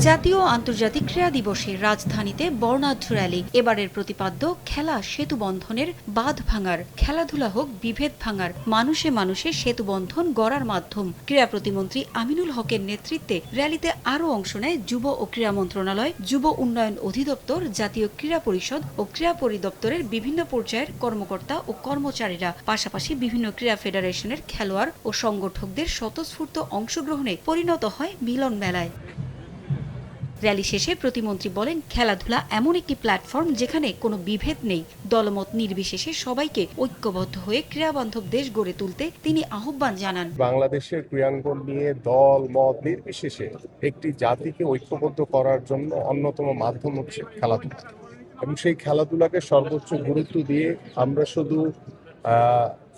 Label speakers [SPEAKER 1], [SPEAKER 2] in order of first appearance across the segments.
[SPEAKER 1] জাতীয় ও আন্তর্জাতিক ক্রীড়া দিবসে রাজধানীতে বর্ণাঢ্য র্যালি। এবারের প্রতিপাদ্য খেলা সেতু বন্ধনের, বাঁধ ভাঙার, খেলাধুলা হোক বিভেদ ভাঙার, মানুষে মানুষে সেতু বন্ধন গড়ার মাধ্যম। ক্রীড়া প্রতিমন্ত্রী আমিনুল হকের নেতৃত্বে র্যালিতে আরও অংশ নেয় যুব ও ক্রীড়া মন্ত্রণালয়, যুব উন্নয়ন অধিদপ্তর, জাতীয় ক্রীড়া পরিষদ ও ক্রীড়া পরিদপ্তরের বিভিন্ন পর্যায়ের কর্মকর্তা ও কর্মচারীরা। পাশাপাশি বিভিন্ন ক্রীড়া ফেডারেশনের খেলোয়াড় ও সংগঠকদের স্বতঃস্ফূর্ত অংশগ্রহণে পরিণত হয় মিলন মেলায়। র্যালি শেষে প্রতিমন্ত্রী বলেন, খেলাধুলা এমন একটি প্ল্যাটফর্ম যেখানে কোনো বিভেদ নেই। দলমত নির্বিশেষে সবাইকে ঐক্যবদ্ধ হয়ে ক্রীড়াবান্ধব দেশ গড়ে তুলতে তিনি আহ্বান জানান।
[SPEAKER 2] বাংলাদেশের ক্রীড়াঙ্গন নিয়ে দল মত নির্বিশেষে একটি জাতিকে ঐক্যবদ্ধ করার জন্য অন্যতম মাধ্যম হচ্ছে খেলাধুলা, এবং সেই খেলাধুলাকে সর্বোচ্চ গুরুত্ব দিয়ে আমরা শুধু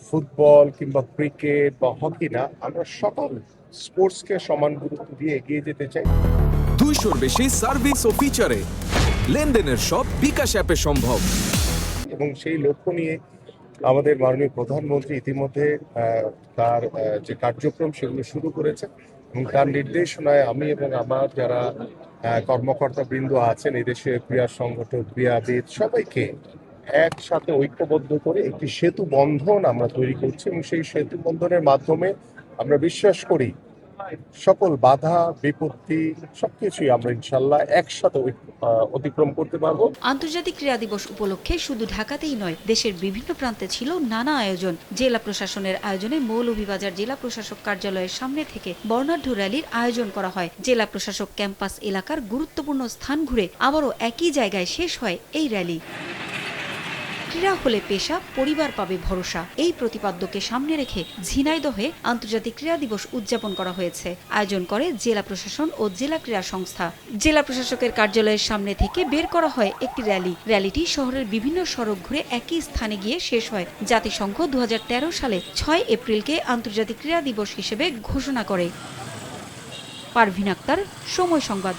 [SPEAKER 2] ফুটবল কিংবা ক্রিকেট বা হকি না, আমরা সকল স্পোর্টসকে সমান গুরুত্ব দিয়ে এগিয়ে যেতে চাই।
[SPEAKER 3] 200-র বেশি সার্ভিস ও ফিচারে লেনদেনের সব বিকাশ অ্যাপে সম্ভব।
[SPEAKER 2] এবং সেই লক্ষ্য নিয়ে আমাদের মাননীয় প্রধানমন্ত্রী ইতিমধ্যে তার যে কার্যক্রম সেগুলো শুরু করেছে, এবং তার নির্দেশনায় আমি এবং আমার যারা কর্মকর্তা বৃন্দ আছেন, এদেশের ক্রীড়া সংগঠক, ক্রীড়াবিদ সবাইকে একসাথে ঐক্যবদ্ধ করে একটি সেতু বন্ধন আমরা তৈরি করছি, এবং সেই সেতু বন্ধনের মাধ্যমে আমরা বিশ্বাস করি সকল বাধা বিপত্তি সবকিছুই আমরা ইনশাল্লাহ একসাথে অতিক্রম করতে পারবো।
[SPEAKER 1] আন্তর্জাতিক ক্রীড়া দিবস উপলক্ষে শুধু ঢাকাতেই নয়, দেশের বিভিন্ন প্রান্তে ছিল নানা আয়োজন। জেলা প্রশাসনের আয়োজনে মৌলভীবাজার জেলা প্রশাসক কার্যালয়ের সামনে থেকে বর্ণাঢ্য র্যালির আয়োজন করা হয়। জেলা প্রশাসক ক্যাম্পাস এলাকার গুরুত্বপূর্ণ স্থান ঘুরে আবারও একই জায়গায় শেষ হয় এই র্যালি। ক্রীড়া হলে পেশা, পরিবার পাবে ভরসা, এই প্রতিপাদ্যকে সামনে রেখে ঝিনাইদহে আন্তর্জাতিক ক্রীড়া দিবস উদযাপন করা হয়েছে। আয়োজন করে জেলা প্রশাসন ও জেলা ক্রীড়া সংস্থা। জেলা প্রশাসকের কার্যালয়ের সামনে থেকে বের করা হয় একটি র্যালি। র্যালিটি শহরের বিভিন্ন সড়ক ঘুরে একই স্থানে গিয়ে শেষ হয়। জাতিসংঘ 2013 সালে 6 এপ্রিলকে আন্তর্জাতিক ক্রীড়া দিবস হিসেবে ঘোষণা করে। পারভিন আক্তার, সময় সংবাদ।